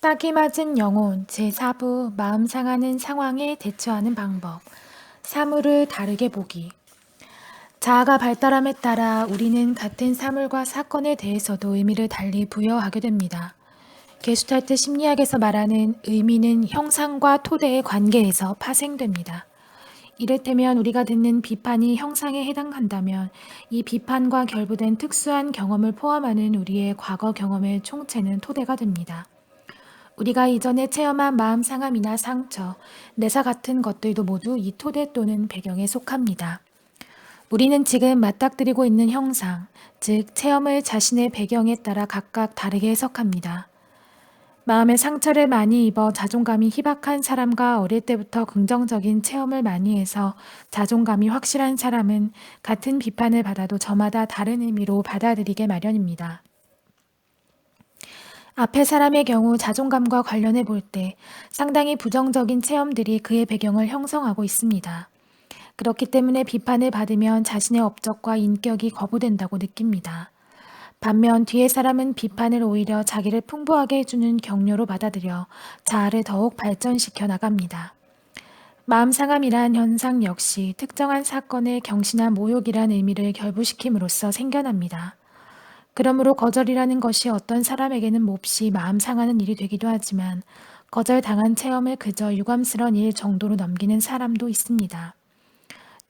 딱이 맞은 영혼 제4부 마음 상하는 상황에 대처하는 방법. 사물을 다르게 보기. 자아가 발달함에 따라 우리는 같은 사물과 사건에 대해서도 의미를 달리 부여하게 됩니다. 게슈탈트 심리학에서 말하는 의미는 형상과 토대의 관계에서 파생됩니다. 이를테면 우리가 듣는 비판이 형상에 해당한다면 이 비판과 결부된 특수한 경험을 포함하는 우리의 과거 경험의 총체는 토대가 됩니다. 우리가 이전에 체험한 마음 상함이나 상처, 내사 같은 것들도 모두 이 토대 또는 배경에 속합니다. 우리는 지금 맞닥뜨리고 있는 형상, 즉 체험을 자신의 배경에 따라 각각 다르게 해석합니다. 마음의 상처를 많이 입어 자존감이 희박한 사람과 어릴 때부터 긍정적인 체험을 많이 해서 자존감이 확실한 사람은 같은 비판을 받아도 저마다 다른 의미로 받아들이게 마련입니다. 앞의 사람의 경우 자존감과 관련해 볼 때 상당히 부정적인 체험들이 그의 배경을 형성하고 있습니다. 그렇기 때문에 비판을 받으면 자신의 업적과 인격이 거부된다고 느낍니다. 반면 뒤의 사람은 비판을 오히려 자기를 풍부하게 해주는 격려로 받아들여 자아를 더욱 발전시켜 나갑니다. 마음 상함이란 현상 역시 특정한 사건의 경신한 모욕이란 의미를 결부시킴으로써 생겨납니다. 그러므로 거절이라는 것이 어떤 사람에게는 몹시 마음 상하는 일이 되기도 하지만 거절당한 체험을 그저 유감스러운 일 정도로 넘기는 사람도 있습니다.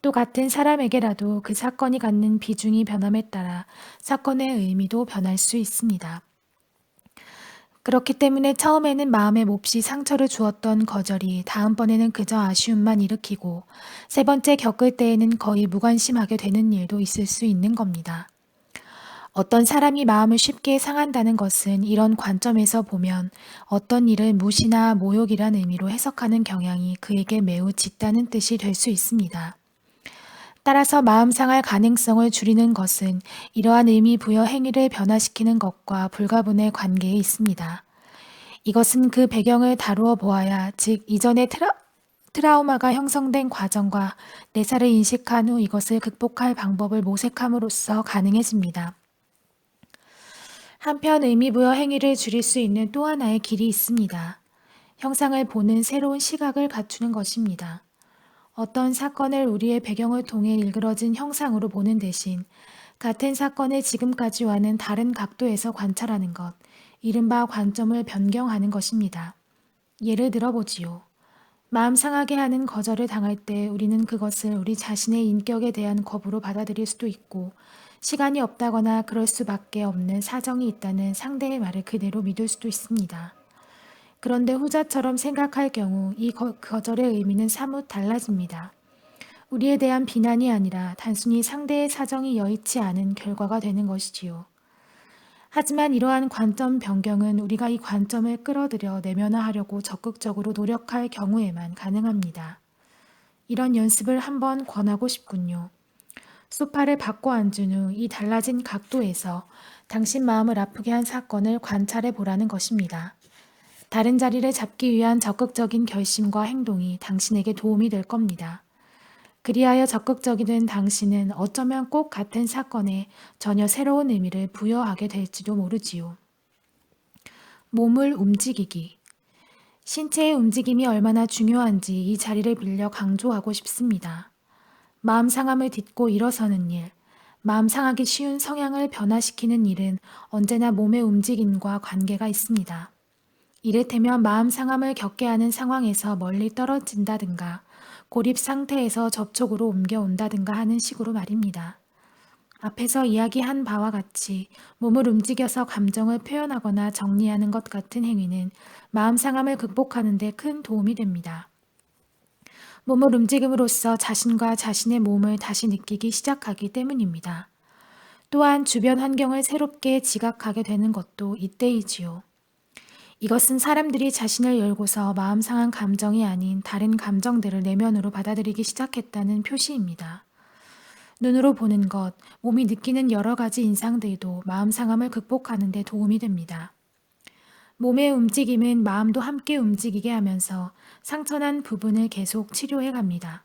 또 같은 사람에게라도 그 사건이 갖는 비중이 변함에 따라 사건의 의미도 변할 수 있습니다. 그렇기 때문에 처음에는 마음에 몹시 상처를 주었던 거절이 다음번에는 그저 아쉬움만 일으키고 세 번째 겪을 때에는 거의 무관심하게 되는 일도 있을 수 있는 겁니다. 어떤 사람이 마음을 쉽게 상한다는 것은 이런 관점에서 보면 어떤 일을 무시나 모욕이란 의미로 해석하는 경향이 그에게 매우 짙다는 뜻이 될 수 있습니다. 따라서 마음 상할 가능성을 줄이는 것은 이러한 의미 부여 행위를 변화시키는 것과 불가분의 관계에 있습니다. 이것은 그 배경을 다루어 보아야, 즉 이전의 트라우마가 형성된 과정과 내사를 인식한 후 이것을 극복할 방법을 모색함으로써 가능해집니다. 한편 의미부여 행위를 줄일 수 있는 또 하나의 길이 있습니다. 형상을 보는 새로운 시각을 갖추는 것입니다. 어떤 사건을 우리의 배경을 통해 일그러진 형상으로 보는 대신 같은 사건을 지금까지와는 다른 각도에서 관찰하는 것, 이른바 관점을 변경하는 것입니다. 예를 들어보지요. 마음 상하게 하는 거절을 당할 때 우리는 그것을 우리 자신의 인격에 대한 거부로 받아들일 수도 있고 시간이 없다거나 그럴 수밖에 없는 사정이 있다는 상대의 말을 그대로 믿을 수도 있습니다. 그런데 후자처럼 생각할 경우 이 거절의 의미는 사뭇 달라집니다. 우리에 대한 비난이 아니라 단순히 상대의 사정이 여의치 않은 결과가 되는 것이지요. 하지만 이러한 관점 변경은 우리가 이 관점을 끌어들여 내면화하려고 적극적으로 노력할 경우에만 가능합니다. 이런 연습을 한번 권하고 싶군요. 소파를 바꿔 앉은 후 이 달라진 각도에서 당신 마음을 아프게 한 사건을 관찰해 보라는 것입니다. 다른 자리를 잡기 위한 적극적인 결심과 행동이 당신에게 도움이 될 겁니다. 그리하여 적극적이 된 당신은 어쩌면 꼭 같은 사건에 전혀 새로운 의미를 부여하게 될지도 모르지요. 몸을 움직이기. 신체의 움직임이 얼마나 중요한지 이 자리를 빌려 강조하고 싶습니다. 마음 상함을 딛고 일어서는 일, 마음 상하기 쉬운 성향을 변화시키는 일은 언제나 몸의 움직임과 관계가 있습니다. 이를테면 마음 상함을 겪게 하는 상황에서 멀리 떨어진다든가 고립 상태에서 접촉으로 옮겨온다든가 하는 식으로 말입니다. 앞에서 이야기한 바와 같이 몸을 움직여서 감정을 표현하거나 정리하는 것 같은 행위는 마음 상함을 극복하는 데 큰 도움이 됩니다. 몸을 움직임으로써 자신과 자신의 몸을 다시 느끼기 시작하기 때문입니다. 또한 주변 환경을 새롭게 지각하게 되는 것도 이때이지요. 이것은 사람들이 자신을 열고서 마음 상한 감정이 아닌 다른 감정들을 내면으로 받아들이기 시작했다는 표시입니다. 눈으로 보는 것, 몸이 느끼는 여러 가지 인상들도 마음 상함을 극복하는 데 도움이 됩니다. 몸의 움직임은 마음도 함께 움직이게 하면서 상처난 부분을 계속 치료해 갑니다.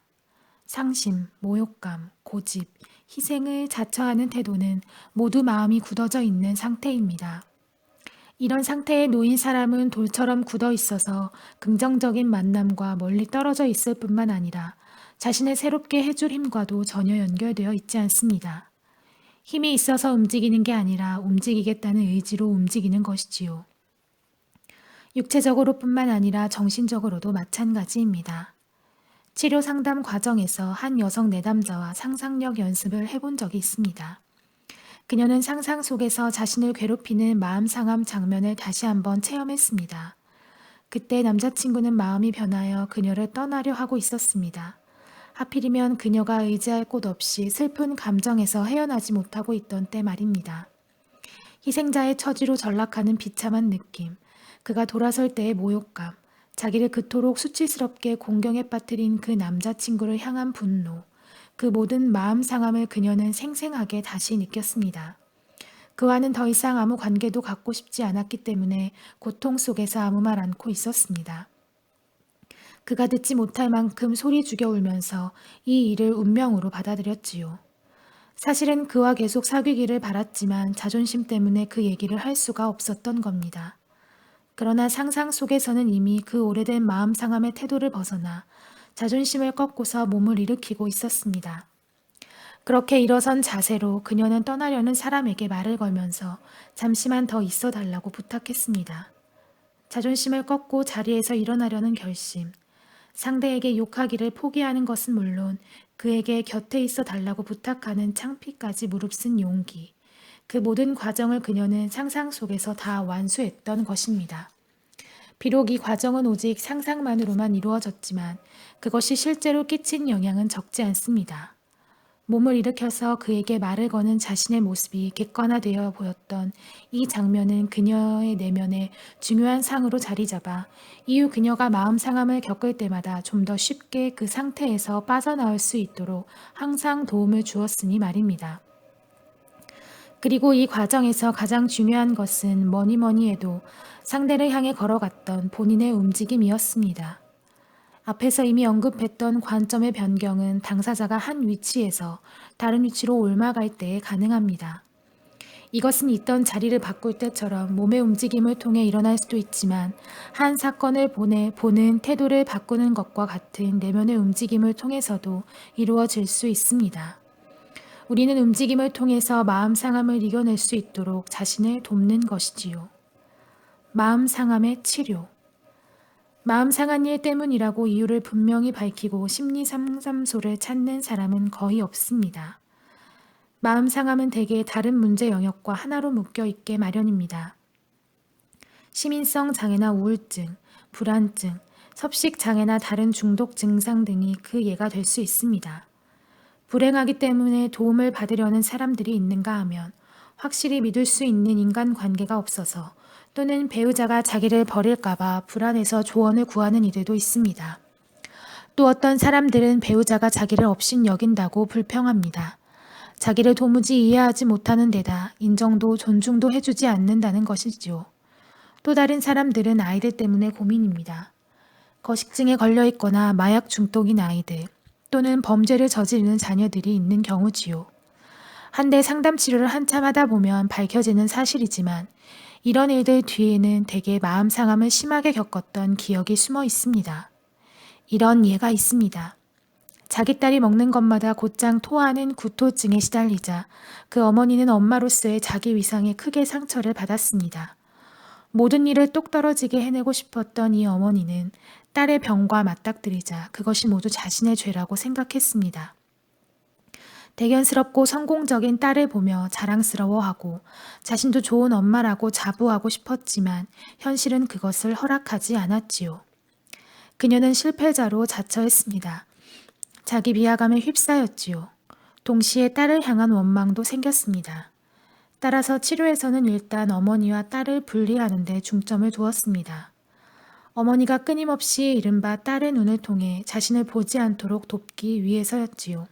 상심, 모욕감, 고집, 희생을 자처하는 태도는 모두 마음이 굳어져 있는 상태입니다. 이런 상태에 놓인 사람은 돌처럼 굳어 있어서 긍정적인 만남과 멀리 떨어져 있을 뿐만 아니라 자신을 새롭게 해줄 힘과도 전혀 연결되어 있지 않습니다. 힘이 있어서 움직이는 게 아니라 움직이겠다는 의지로 움직이는 것이지요. 육체적으로뿐만 아니라 정신적으로도 마찬가지입니다. 치료 상담 과정에서 한 여성 내담자와 상상력 연습을 해본 적이 있습니다. 그녀는 상상 속에서 자신을 괴롭히는 마음 상함 장면을 다시 한번 체험했습니다. 그때 남자친구는 마음이 변하여 그녀를 떠나려 하고 있었습니다. 하필이면 그녀가 의지할 곳 없이 슬픈 감정에서 헤어나지 못하고 있던 때 말입니다. 희생자의 처지로 전락하는 비참한 느낌, 그가 돌아설 때의 모욕감, 자기를 그토록 수치스럽게 공경에 빠뜨린 그 남자친구를 향한 분노, 그 모든 마음 상함을 그녀는 생생하게 다시 느꼈습니다. 그와는 더 이상 아무 관계도 갖고 싶지 않았기 때문에 고통 속에서 아무 말 않고 있었습니다. 그가 듣지 못할 만큼 소리 죽여 울면서 이 일을 운명으로 받아들였지요. 사실은 그와 계속 사귀기를 바랐지만 자존심 때문에 그 얘기를 할 수가 없었던 겁니다. 그러나 상상 속에서는 이미 그 오래된 마음 상함의 태도를 벗어나 자존심을 꺾고서 몸을 일으키고 있었습니다. 그렇게 일어선 자세로 그녀는 떠나려는 사람에게 말을 걸면서 잠시만 더 있어 달라고 부탁했습니다. 자존심을 꺾고 자리에서 일어나려는 결심, 상대에게 욕하기를 포기하는 것은 물론 그에게 곁에 있어 달라고 부탁하는 창피까지 무릅쓴 용기, 그 모든 과정을 그녀는 상상 속에서 다 완수했던 것입니다. 비록 이 과정은 오직 상상만으로만 이루어졌지만 그것이 실제로 끼친 영향은 적지 않습니다. 몸을 일으켜서 그에게 말을 거는 자신의 모습이 객관화되어 보였던 이 장면은 그녀의 내면에 중요한 상으로 자리 잡아 이후 그녀가 마음 상함을 겪을 때마다 좀 더 쉽게 그 상태에서 빠져나올 수 있도록 항상 도움을 주었으니 말입니다. 그리고 이 과정에서 가장 중요한 것은 뭐니 해도 상대를 향해 걸어갔던 본인의 움직임이었습니다. 앞에서 이미 언급했던 관점의 변경은 당사자가 한 위치에서 다른 위치로 옮아갈 때에 가능합니다. 이것은 있던 자리를 바꿀 때처럼 몸의 움직임을 통해 일어날 수도 있지만 한 사건을 보는 태도를 바꾸는 것과 같은 내면의 움직임을 통해서도 이루어질 수 있습니다. 우리는 움직임을 통해서 마음 상함을 이겨낼 수 있도록 자신을 돕는 것이지요. 마음 상함의 치료. 마음 상한 일 때문이라고 이유를 분명히 밝히고 심리 상담소를 찾는 사람은 거의 없습니다. 마음 상함은 대개 다른 문제 영역과 하나로 묶여 있게 마련입니다. 시민성 장애나 우울증, 불안증, 섭식 장애나 다른 중독 증상 등이 그 예가 될 수 있습니다. 불행하기 때문에 도움을 받으려는 사람들이 있는가 하면 확실히 믿을 수 있는 인간관계가 없어서 또는 배우자가 자기를 버릴까봐 불안해서 조언을 구하는 이들도 있습니다. 또 어떤 사람들은 배우자가 자기를 업신 여긴다고 불평합니다. 자기를 도무지 이해하지 못하는 데다 인정도 존중도 해주지 않는다는 것이지요. 또 다른 사람들은 아이들 때문에 고민입니다. 거식증에 걸려 있거나 마약 중독인 아이들 또는 범죄를 저지르는 자녀들이 있는 경우지요. 한대 상담 치료를 한참 하다 보면 밝혀지는 사실이지만 이런 일들 뒤에는 대개 마음 상함을 심하게 겪었던 기억이 숨어 있습니다. 이런 예가 있습니다. 자기 딸이 먹는 것마다 곧장 토하는 구토증에 시달리자 그 어머니는 엄마로서의 자기 위상에 크게 상처를 받았습니다. 모든 일을 똑 떨어지게 해내고 싶었던 이 어머니는 딸의 병과 맞닥뜨리자 그것이 모두 자신의 죄라고 생각했습니다. 대견스럽고 성공적인 딸을 보며 자랑스러워하고 자신도 좋은 엄마라고 자부하고 싶었지만 현실은 그것을 허락하지 않았지요. 그녀는 실패자로 자처했습니다. 자기 비하감에 휩싸였지요. 동시에 딸을 향한 원망도 생겼습니다. 따라서 치료에서는 일단 어머니와 딸을 분리하는 데 중점을 두었습니다. 어머니가 끊임없이 이른바 딸의 눈을 통해 자신을 보지 않도록 돕기 위해서였지요.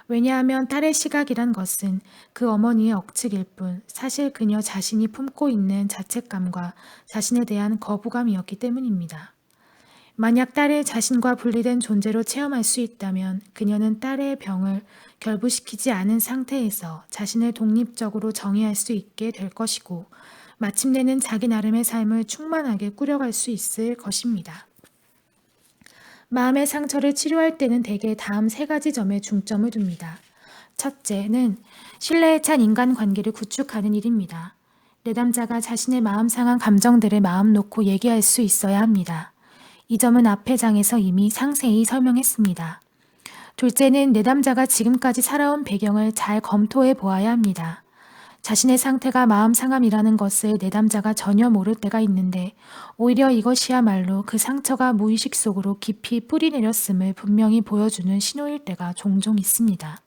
왜냐하면 딸의 시각이란 것은 그 어머니의 억측일 뿐 사실 그녀 자신이 품고 있는 자책감과 자신에 대한 거부감이었기 때문입니다. 만약 딸을 자신과 분리된 존재로 체험할 수 있다면 그녀는 딸의 병을 결부시키지 않은 상태에서 자신을 독립적으로 정의할 수 있게 될 것이고 마침내는 자기 나름의 삶을 충만하게 꾸려갈 수 있을 것입니다. 마음의 상처를 치료할 때는 대개 다음 세 가지 점에 중점을 둡니다. 첫째는 신뢰에 찬 인간관계를 구축하는 일입니다. 내담자가 자신의 마음 상한 감정들을 마음 놓고 얘기할 수 있어야 합니다. 이 점은 앞의 장에서 이미 상세히 설명했습니다. 둘째는 내담자가 지금까지 살아온 배경을 잘 검토해 보아야 합니다. 자신의 상태가 마음 상함이라는 것을 내담자가 전혀 모를 때가 있는데 오히려 이것이야말로 그 상처가 무의식 속으로 깊이 뿌리내렸음을 분명히 보여주는 신호일 때가 종종 있습니다.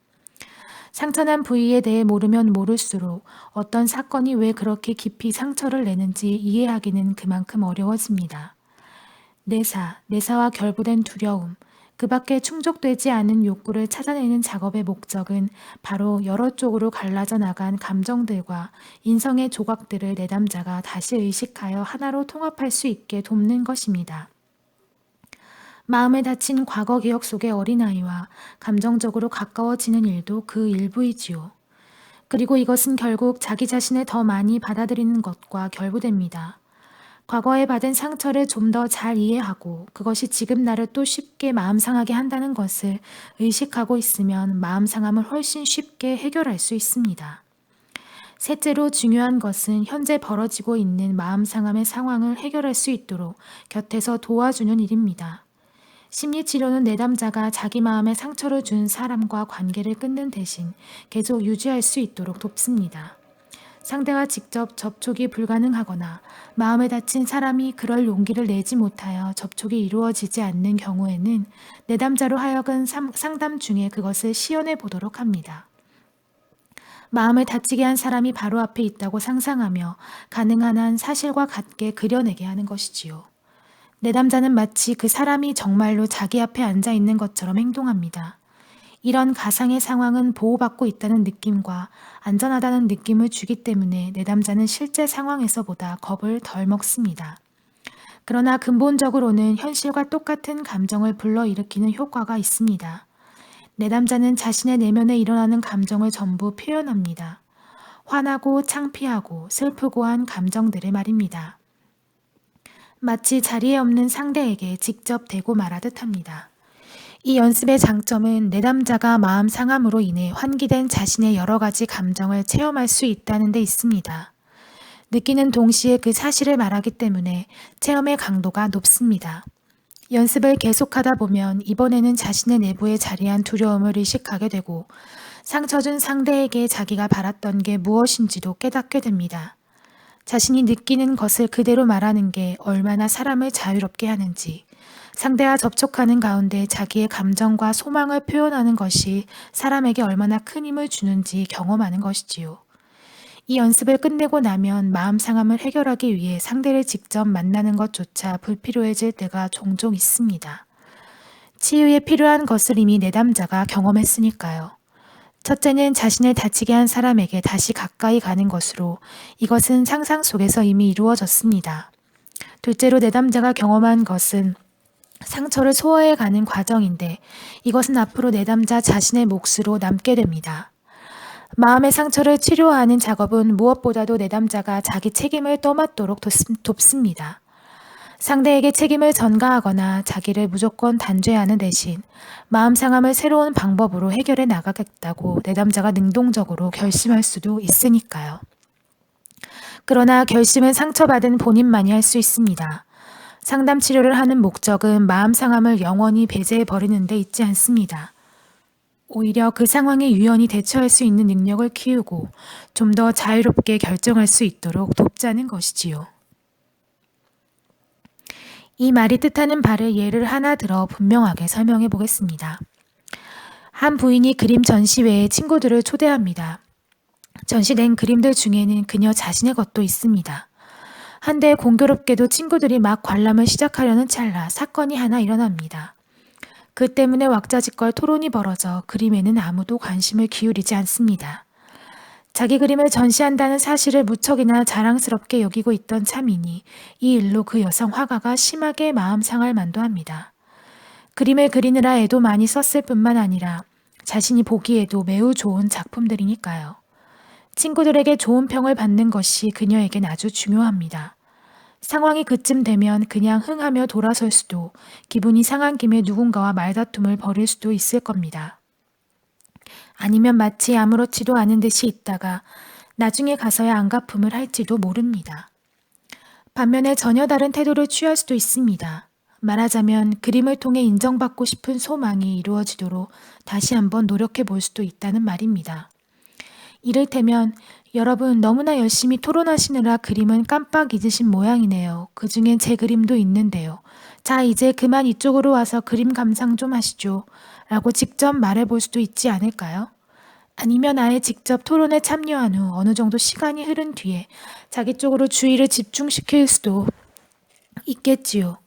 상처난 부위에 대해 모르면 모를수록 어떤 사건이 왜 그렇게 깊이 상처를 내는지 이해하기는 그만큼 어려워집니다. 내사와 결부된 두려움, 그 밖에 충족되지 않은 욕구를 찾아내는 작업의 목적은 바로 여러 쪽으로 갈라져 나간 감정들과 인성의 조각들을 내담자가 다시 의식하여 하나로 통합할 수 있게 돕는 것입니다. 마음에 다친 과거 기억 속의 어린아이와 감정적으로 가까워지는 일도 그 일부이지요. 그리고 이것은 결국 자기 자신을 더 많이 받아들이는 것과 결부됩니다. 과거에 받은 상처를 좀 더 잘 이해하고 그것이 지금 나를 또 쉽게 마음 상하게 한다는 것을 의식하고 있으면 마음 상함을 훨씬 쉽게 해결할 수 있습니다. 셋째로 중요한 것은 현재 벌어지고 있는 마음 상함의 상황을 해결할 수 있도록 곁에서 도와주는 일입니다. 심리치료는 내담자가 자기 마음에 상처를 준 사람과 관계를 끊는 대신 계속 유지할 수 있도록 돕습니다. 상대와 직접 접촉이 불가능하거나 마음에 다친 사람이 그럴 용기를 내지 못하여 접촉이 이루어지지 않는 경우에는 내담자로 하여금 상담 중에 그것을 시연해 보도록 합니다. 마음을 다치게 한 사람이 바로 앞에 있다고 상상하며 가능한 한 사실과 같게 그려내게 하는 것이지요. 내담자는 마치 그 사람이 정말로 자기 앞에 앉아 있는 것처럼 행동합니다. 이런 가상의 상황은 보호받고 있다는 느낌과 안전하다는 느낌을 주기 때문에 내담자는 실제 상황에서보다 겁을 덜 먹습니다. 그러나 근본적으로는 현실과 똑같은 감정을 불러일으키는 효과가 있습니다. 내담자는 자신의 내면에 일어나는 감정을 전부 표현합니다. 화나고 창피하고 슬프고 한 감정들을 말입니다. 마치 자리에 없는 상대에게 직접 대고 말하듯 합니다. 이 연습의 장점은 내담자가 마음 상함으로 인해 환기된 자신의 여러 가지 감정을 체험할 수 있다는 데 있습니다. 느끼는 동시에 그 사실을 말하기 때문에 체험의 강도가 높습니다. 연습을 계속하다 보면 이번에는 자신의 내부에 자리한 두려움을 의식하게 되고 상처 준 상대에게 자기가 바랐던 게 무엇인지도 깨닫게 됩니다. 자신이 느끼는 것을 그대로 말하는 게 얼마나 사람을 자유롭게 하는지, 상대와 접촉하는 가운데 자기의 감정과 소망을 표현하는 것이 사람에게 얼마나 큰 힘을 주는지 경험하는 것이지요. 이 연습을 끝내고 나면 마음 상함을 해결하기 위해 상대를 직접 만나는 것조차 불필요해질 때가 종종 있습니다. 치유에 필요한 것을 이미 내담자가 경험했으니까요. 첫째는 자신을 다치게 한 사람에게 다시 가까이 가는 것으로 이것은 상상 속에서 이미 이루어졌습니다. 둘째로 내담자가 경험한 것은 상처를 소화해가는 과정인데 이것은 앞으로 내담자 자신의 몫으로 남게 됩니다. 마음의 상처를 치료하는 작업은 무엇보다도 내담자가 자기 책임을 떠맡도록 돕습니다. 상대에게 책임을 전가하거나 자기를 무조건 단죄하는 대신 마음 상함을 새로운 방법으로 해결해 나가겠다고 내담자가 능동적으로 결심할 수도 있으니까요. 그러나 결심은 상처받은 본인만이 할 수 있습니다. 상담 치료를 하는 목적은 마음 상함을 영원히 배제해 버리는 데 있지 않습니다. 오히려 그 상황에 유연히 대처할 수 있는 능력을 키우고 좀 더 자유롭게 결정할 수 있도록 돕자는 것이지요. 이 말이 뜻하는 바를 예를 하나 들어 분명하게 설명해 보겠습니다. 한 부인이 그림 전시회에 친구들을 초대합니다. 전시된 그림들 중에는 그녀 자신의 것도 있습니다. 한데 공교롭게도 친구들이 막 관람을 시작하려는 찰나 사건이 하나 일어납니다. 그 때문에 왁자지껄 토론이 벌어져 그림에는 아무도 관심을 기울이지 않습니다. 자기 그림을 전시한다는 사실을 무척이나 자랑스럽게 여기고 있던 차민이 이 일로 그 여성 화가가 심하게 마음 상할 만도 합니다. 그림을 그리느라 애도 많이 썼을 뿐만 아니라 자신이 보기에도 매우 좋은 작품들이니까요. 친구들에게 좋은 평을 받는 것이 그녀에겐 아주 중요합니다. 상황이 그쯤 되면 그냥 흥하며 돌아설 수도, 기분이 상한 김에 누군가와 말다툼을 벌일 수도 있을 겁니다. 아니면 마치 아무렇지도 않은 듯이 있다가 나중에 가서야 안갚음을 할지도 모릅니다. 반면에 전혀 다른 태도를 취할 수도 있습니다. 말하자면 그림을 통해 인정받고 싶은 소망이 이루어지도록 다시 한번 노력해 볼 수도 있다는 말입니다. 이를테면 여러분 너무나 열심히 토론하시느라 그림은 깜빡 잊으신 모양이네요. 그중엔 제 그림도 있는데요. 자, 이제 그만 이쪽으로 와서 그림 감상 좀 하시죠. 라고 직접 말해볼 수도 있지 않을까요? 아니면 아예 직접 토론에 참여한 후 어느 정도 시간이 흐른 뒤에 자기 쪽으로 주의를 집중시킬 수도 있겠지요.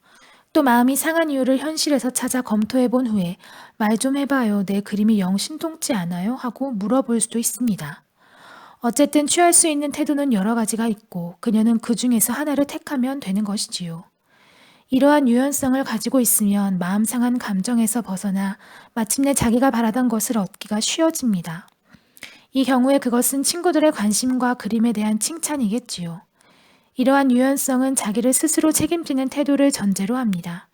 또 마음이 상한 이유를 현실에서 찾아 검토해 본 후에 말 좀 해봐요. 내 그림이 영 신통치 않아요? 하고 물어볼 수도 있습니다. 어쨌든 취할 수 있는 태도는 여러 가지가 있고 그녀는 그 중에서 하나를 택하면 되는 것이지요. 이러한 유연성을 가지고 있으면 마음 상한 감정에서 벗어나 마침내 자기가 바라던 것을 얻기가 쉬워집니다. 이 경우에 그것은 친구들의 관심과 그림에 대한 칭찬이겠지요. 이러한 유연성은 자기를 스스로 책임지는 태도를 전제로 합니다.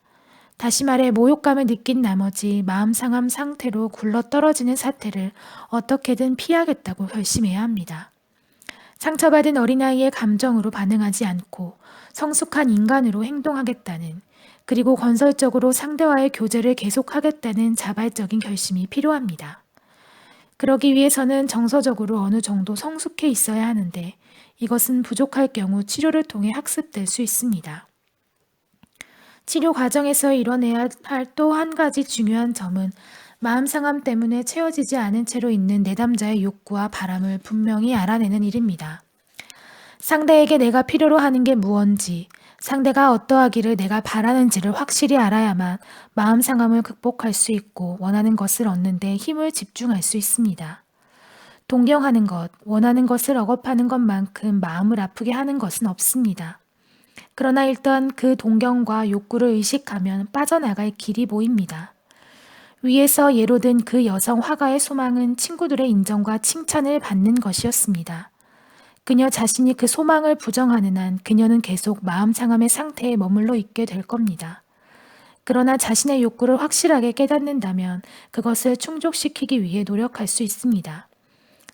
다시 말해 모욕감을 느낀 나머지 마음 상함 상태로 굴러떨어지는 사태를 어떻게든 피하겠다고 결심해야 합니다. 상처받은 어린아이의 감정으로 반응하지 않고 성숙한 인간으로 행동하겠다는, 그리고 건설적으로 상대와의 교제를 계속하겠다는 자발적인 결심이 필요합니다. 그러기 위해서는 정서적으로 어느 정도 성숙해 있어야 하는데 이것은 부족할 경우 치료를 통해 학습될 수 있습니다. 치료 과정에서 이뤄내야 할 또 한 가지 중요한 점은 마음 상함 때문에 채워지지 않은 채로 있는 내담자의 욕구와 바람을 분명히 알아내는 일입니다. 상대에게 내가 필요로 하는 게 무언지, 상대가 어떠하기를 내가 바라는지를 확실히 알아야만 마음 상함을 극복할 수 있고 원하는 것을 얻는 데 힘을 집중할 수 있습니다. 동경하는 것, 원하는 것을 억압하는 것만큼 마음을 아프게 하는 것은 없습니다. 그러나 일단 그 동경과 욕구를 의식하면 빠져나갈 길이 보입니다. 위에서 예로 든 그 여성 화가의 소망은 친구들의 인정과 칭찬을 받는 것이었습니다. 그녀 자신이 그 소망을 부정하는 한 그녀는 계속 마음 상함의 상태에 머물러 있게 될 겁니다. 그러나 자신의 욕구를 확실하게 깨닫는다면 그것을 충족시키기 위해 노력할 수 있습니다.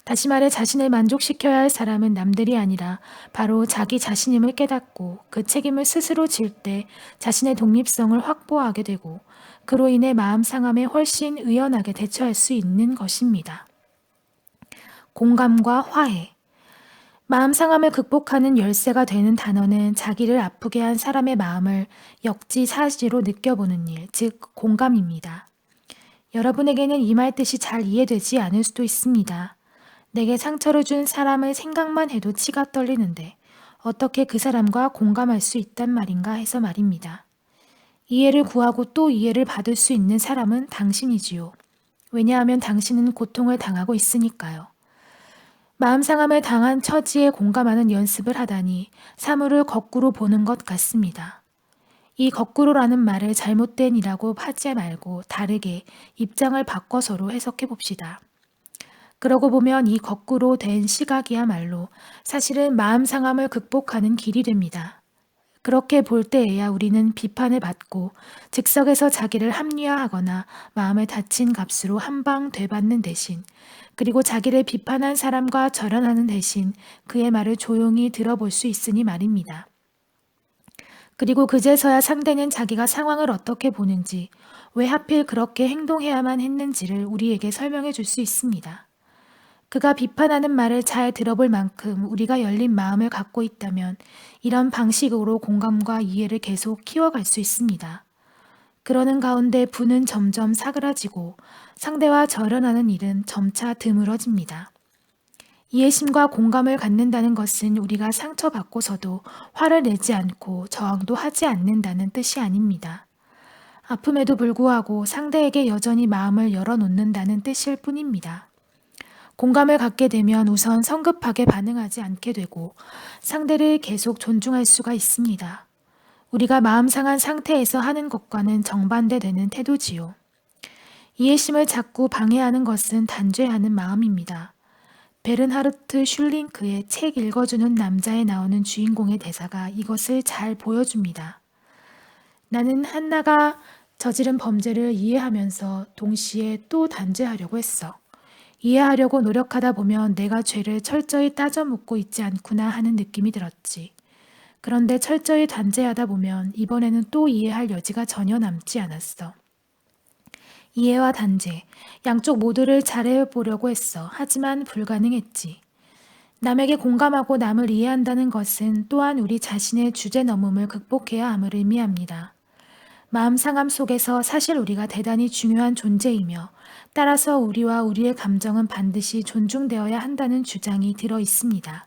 다시 말해 자신을 만족시켜야 할 사람은 남들이 아니라 바로 자기 자신임을 깨닫고 그 책임을 스스로 질 때 자신의 독립성을 확보하게 되고 그로 인해 마음 상함에 훨씬 의연하게 대처할 수 있는 것입니다. 공감과 화해. 마음 상함을 극복하는 열쇠가 되는 단어는 자기를 아프게 한 사람의 마음을 역지사지로 느껴보는 일, 즉 공감입니다. 여러분에게는 이 말 뜻이 잘 이해되지 않을 수도 있습니다. 내게 상처를 준 사람을 생각만 해도 치가 떨리는데 어떻게 그 사람과 공감할 수 있단 말인가 해서 말입니다. 이해를 구하고 또 이해를 받을 수 있는 사람은 당신이지요. 왜냐하면 당신은 고통을 당하고 있으니까요. 마음 상함을 당한 처지에 공감하는 연습을 하다니 사물을 거꾸로 보는 것 같습니다. 이 거꾸로라는 말을 잘못된 이라고 하지 말고 다르게 입장을 바꿔서로 해석해 봅시다. 그러고 보면 이 거꾸로 된 시각이야말로 사실은 마음 상함을 극복하는 길이 됩니다. 그렇게 볼 때에야 우리는 비판을 받고 즉석에서 자기를 합리화하거나 마음을 다친 값으로 한방 되받는 대신, 그리고 자기를 비판한 사람과 절연하는 대신 그의 말을 조용히 들어볼 수 있으니 말입니다. 그리고 그제서야 상대는 자기가 상황을 어떻게 보는지, 왜 하필 그렇게 행동해야만 했는지를 우리에게 설명해 줄 수 있습니다. 그가 비판하는 말을 잘 들어볼 만큼 우리가 열린 마음을 갖고 있다면 이런 방식으로 공감과 이해를 계속 키워갈 수 있습니다. 그러는 가운데 분은 점점 사그라지고 상대와 절연하는 일은 점차 드물어집니다. 이해심과 공감을 갖는다는 것은 우리가 상처받고서도 화를 내지 않고 저항도 하지 않는다는 뜻이 아닙니다. 아픔에도 불구하고 상대에게 여전히 마음을 열어놓는다는 뜻일 뿐입니다. 공감을 갖게 되면 우선 성급하게 반응하지 않게 되고 상대를 계속 존중할 수가 있습니다. 우리가 마음 상한 상태에서 하는 것과는 정반대되는 태도지요. 이해심을 자꾸 방해하는 것은 단죄하는 마음입니다. 베른하르트 슐링크의 책 읽어주는 남자에 나오는 주인공의 대사가 이것을 잘 보여줍니다. 나는 한나가 저지른 범죄를 이해하면서 동시에 또 단죄하려고 했어. 이해하려고 노력하다 보면 내가 죄를 철저히 따져 묻고 있지 않구나 하는 느낌이 들었지. 그런데 철저히 단죄하다 보면 이번에는 또 이해할 여지가 전혀 남지 않았어. 이해와 단죄, 양쪽 모두를 잘해보려고 했어. 하지만 불가능했지. 남에게 공감하고 남을 이해한다는 것은 또한 우리 자신의 주제넘음을 극복해야 함을 의미합니다. 마음 상함 속에서 사실 우리가 대단히 중요한 존재이며 따라서 우리와 우리의 감정은 반드시 존중되어야 한다는 주장이 들어 있습니다.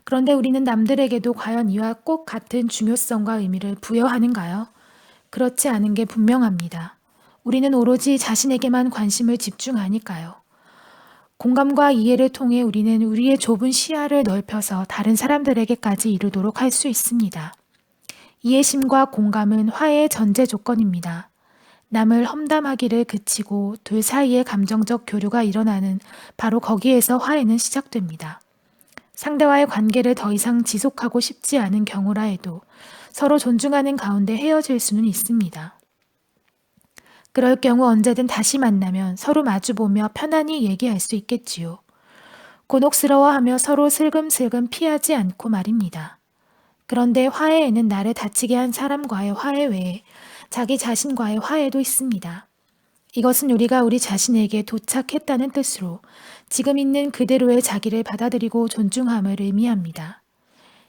그런데 우리는 남들에게도 과연 이와 꼭 같은 중요성과 의미를 부여하는가요? 그렇지 않은 게 분명합니다. 우리는 오로지 자신에게만 관심을 집중하니까요. 공감과 이해를 통해 우리는 우리의 좁은 시야를 넓혀서 다른 사람들에게까지 이르도록 할 수 있습니다. 이해심과 공감은 화해의 전제 조건입니다. 남을 험담하기를 그치고 둘 사이의 감정적 교류가 일어나는 바로 거기에서 화해는 시작됩니다. 상대와의 관계를 더 이상 지속하고 싶지 않은 경우라 해도 서로 존중하는 가운데 헤어질 수는 있습니다. 그럴 경우 언제든 다시 만나면 서로 마주보며 편안히 얘기할 수 있겠지요. 곤혹스러워하며 서로 슬금슬금 피하지 않고 말입니다. 그런데 화해에는 나를 다치게 한 사람과의 화해 외에 자기 자신과의 화해도 있습니다. 이것은 우리가 우리 자신에게 도착했다는 뜻으로 지금 있는 그대로의 자기를 받아들이고 존중함을 의미합니다.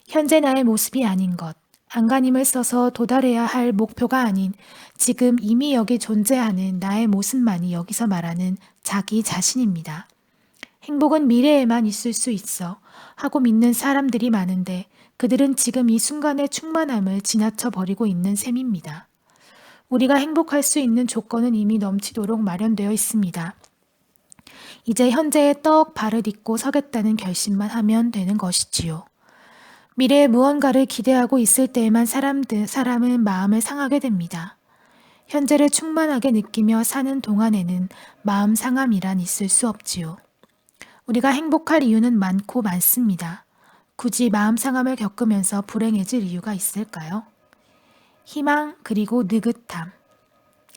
현재 나의 모습이 아닌 것, 안간힘을 써서 도달해야 할 목표가 아닌 지금 이미 여기 존재하는 나의 모습만이 여기서 말하는 자기 자신입니다. 행복은 미래에만 있을 수 있어 하고 믿는 사람들이 많은데 그들은 지금 이 순간의 충만함을 지나쳐 버리고 있는 셈입니다. 우리가 행복할 수 있는 조건은 이미 넘치도록 마련되어 있습니다. 이제 현재에 떡 발을 딛고 서겠다는 결심만 하면 되는 것이지요. 미래에 무언가를 기대하고 있을 때에만 사람은 마음을 상하게 됩니다. 현재를 충만하게 느끼며 사는 동안에는 마음 상함이란 있을 수 없지요. 우리가 행복할 이유는 많고 많습니다. 굳이 마음 상함을 겪으면서 불행해질 이유가 있을까요? 희망 그리고 느긋함.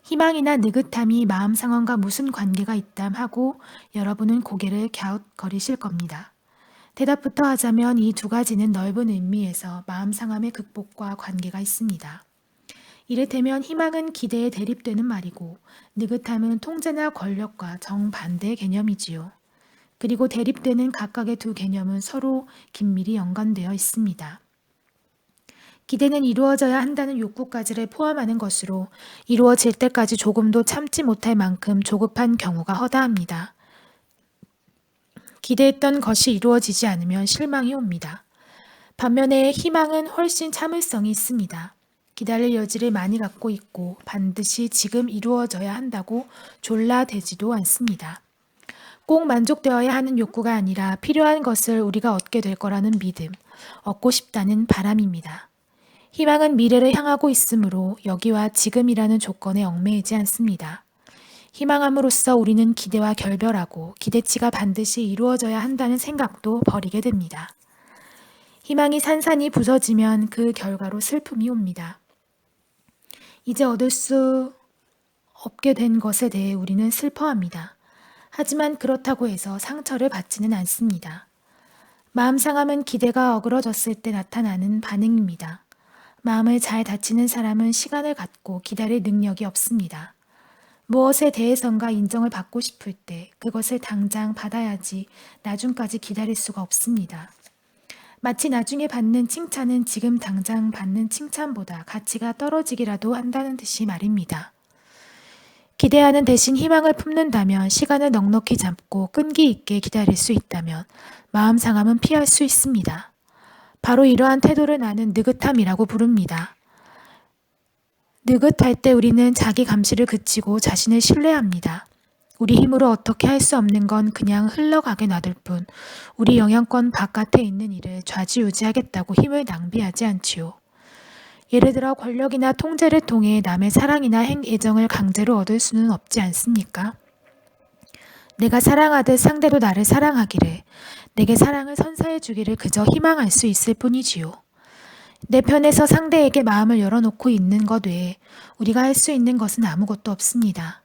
희망이나 느긋함이 마음 상황과 무슨 관계가 있담 하고 여러분은 고개를 갸웃거리실 겁니다. 대답부터 하자면 이 두 가지는 넓은 의미에서 마음 상함의 극복과 관계가 있습니다. 이를테면 희망은 기대에 대립되는 말이고 느긋함은 통제나 권력과 정반대의 개념이지요. 그리고 대립되는 각각의 두 개념은 서로 긴밀히 연관되어 있습니다. 기대는 이루어져야 한다는 욕구까지를 포함하는 것으로 이루어질 때까지 조금도 참지 못할 만큼 조급한 경우가 허다합니다. 기대했던 것이 이루어지지 않으면 실망이 옵니다. 반면에 희망은 훨씬 참을성이 있습니다. 기다릴 여지를 많이 갖고 있고 반드시 지금 이루어져야 한다고 졸라대지도 않습니다. 꼭 만족되어야 하는 욕구가 아니라 필요한 것을 우리가 얻게 될 거라는 믿음, 얻고 싶다는 바람입니다. 희망은 미래를 향하고 있으므로 여기와 지금이라는 조건에 얽매이지 않습니다. 희망함으로써 우리는 기대와 결별하고 기대치가 반드시 이루어져야 한다는 생각도 버리게 됩니다. 희망이 산산이 부서지면 그 결과로 슬픔이 옵니다. 이제 얻을 수 없게 된 것에 대해 우리는 슬퍼합니다. 하지만 그렇다고 해서 상처를 받지는 않습니다. 마음 상함은 기대가 어그러졌을 때 나타나는 반응입니다. 마음을 잘 다치는 사람은 시간을 갖고 기다릴 능력이 없습니다. 무엇에 대해선가 인정을 받고 싶을 때 그것을 당장 받아야지 나중까지 기다릴 수가 없습니다. 마치 나중에 받는 칭찬은 지금 당장 받는 칭찬보다 가치가 떨어지기라도 한다는 듯이 말입니다. 기대하는 대신 희망을 품는다면 시간을 넉넉히 잡고 끈기 있게 기다릴 수 있다면 마음 상함은 피할 수 있습니다. 바로 이러한 태도를 나는 느긋함이라고 부릅니다. 느긋할 때 우리는 자기 감시를 그치고 자신을 신뢰합니다. 우리 힘으로 어떻게 할 수 없는 건 그냥 흘러가게 놔둘 뿐 우리 영향권 바깥에 있는 일을 좌지우지하겠다고 힘을 낭비하지 않지요. 예를 들어 권력이나 통제를 통해 남의 사랑이나 애정을 강제로 얻을 수는 없지 않습니까? 내가 사랑하듯 상대도 나를 사랑하기를, 내게 사랑을 선사해 주기를 그저 희망할 수 있을 뿐이지요. 내 편에서 상대에게 마음을 열어놓고 있는 것 외에 우리가 할 수 있는 것은 아무것도 없습니다.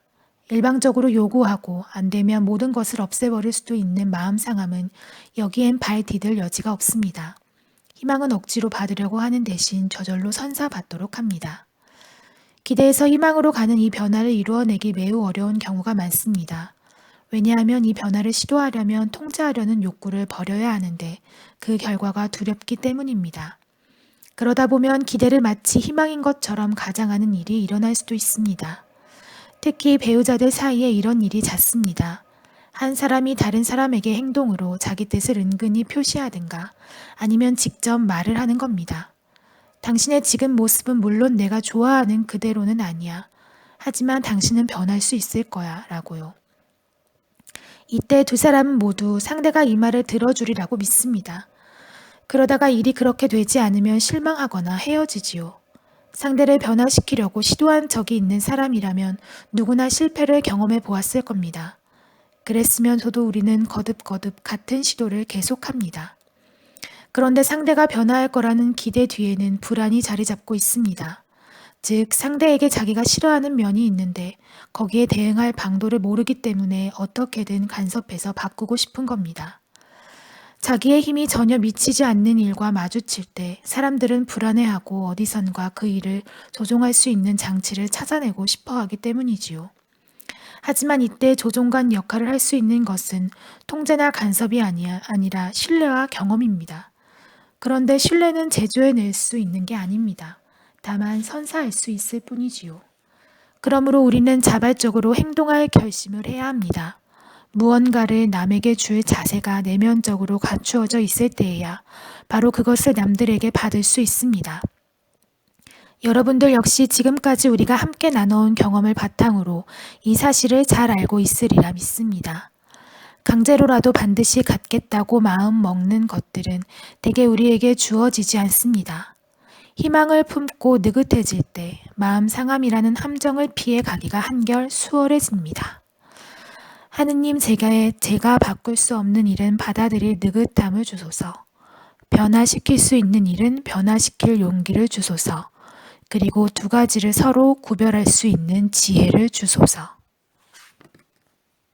일방적으로 요구하고 안 되면 모든 것을 없애버릴 수도 있는 마음 상함은 여기엔 발 디딜 여지가 없습니다. 희망은 억지로 받으려고 하는 대신 저절로 선사받도록 합니다. 기대에서 희망으로 가는 이 변화를 이루어내기 매우 어려운 경우가 많습니다. 왜냐하면 이 변화를 시도하려면 통제하려는 욕구를 버려야 하는데 그 결과가 두렵기 때문입니다. 그러다 보면 기대를 마치 희망인 것처럼 가장하는 일이 일어날 수도 있습니다. 특히 배우자들 사이에 이런 일이 잦습니다. 한 사람이 다른 사람에게 행동으로 자기 뜻을 은근히 표시하든가 아니면 직접 말을 하는 겁니다. 당신의 지금 모습은 물론 내가 좋아하는 그대로는 아니야. 하지만 당신은 변할 수 있을 거야 라고요. 이때 두 사람은 모두 상대가 이 말을 들어주리라고 믿습니다. 그러다가 일이 그렇게 되지 않으면 실망하거나 헤어지지요. 상대를 변화시키려고 시도한 적이 있는 사람이라면 누구나 실패를 경험해 보았을 겁니다. 그랬으면서도 우리는 거듭거듭 같은 시도를 계속합니다. 그런데 상대가 변화할 거라는 기대 뒤에는 불안이 자리 잡고 있습니다. 즉, 상대에게 자기가 싫어하는 면이 있는데 거기에 대응할 방도를 모르기 때문에 어떻게든 간섭해서 바꾸고 싶은 겁니다. 자기의 힘이 전혀 미치지 않는 일과 마주칠 때 사람들은 불안해하고 어디선가 그 일을 조종할 수 있는 장치를 찾아내고 싶어 하기 때문이지요. 하지만 이때 조종관 역할을 할 수 있는 것은 통제나 간섭이 아니라 신뢰와 경험입니다. 그런데 신뢰는 제조해낼 수 있는 게 아닙니다. 다만 선사할 수 있을 뿐이지요. 그러므로 우리는 자발적으로 행동할 결심을 해야 합니다. 무언가를 남에게 줄 자세가 내면적으로 갖추어져 있을 때에야 바로 그것을 남들에게 받을 수 있습니다. 여러분들 역시 지금까지 우리가 함께 나눠온 경험을 바탕으로 이 사실을 잘 알고 있으리라 믿습니다. 강제로라도 반드시 갖겠다고 마음 먹는 것들은 대개 우리에게 주어지지 않습니다. 희망을 품고 느긋해질 때 마음 상함이라는 함정을 피해 가기가 한결 수월해집니다. 하느님, 제가 바꿀 수 없는 일은 받아들일 느긋함을 주소서. 변화시킬 수 있는 일은 변화시킬 용기를 주소서. 그리고 두 가지를 서로 구별할 수 있는 지혜를 주소서.